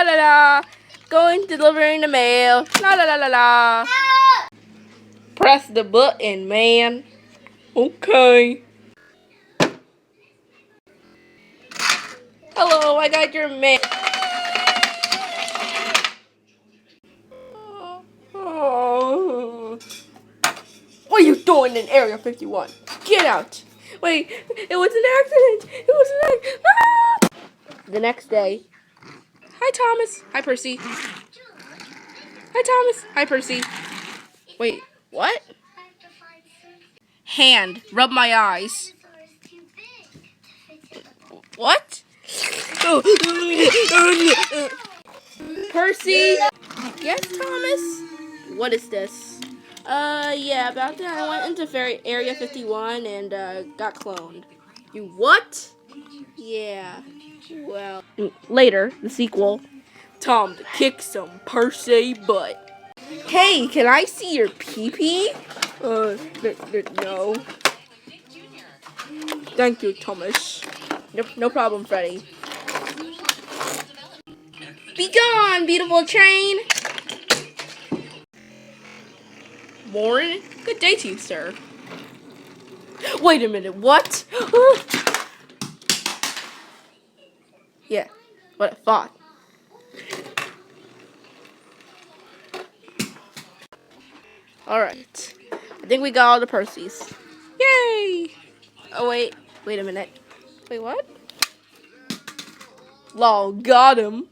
la la. Going delivering the mail. La la la la la. Press the button, man. Okay. Hello, I got your mail. Oh. What are you doing in Area 51? Get out. Wait, it was an accident. It was an accident. Ah! The next day. Hi, Thomas. Hi, Percy. Hi, Thomas. Hi, Percy. Wait, what? Hand. Rub my eyes. What? Percy? Yes, Thomas? What is this? Yeah, about that I went into Area 51 and, got cloned. You what? Yeah, well. Later, the sequel. Time to kick some Percy butt. Hey, can I see your pee-pee? No. Thank you, Thomas. No problem, Freddy. Be gone, beautiful train! Morning? Good day to you, sir. Wait a minute, what? Yeah, what I thought. Alright. I think we got all the Percys. Yay! Oh, wait a minute. Wait, what? Lol, got him.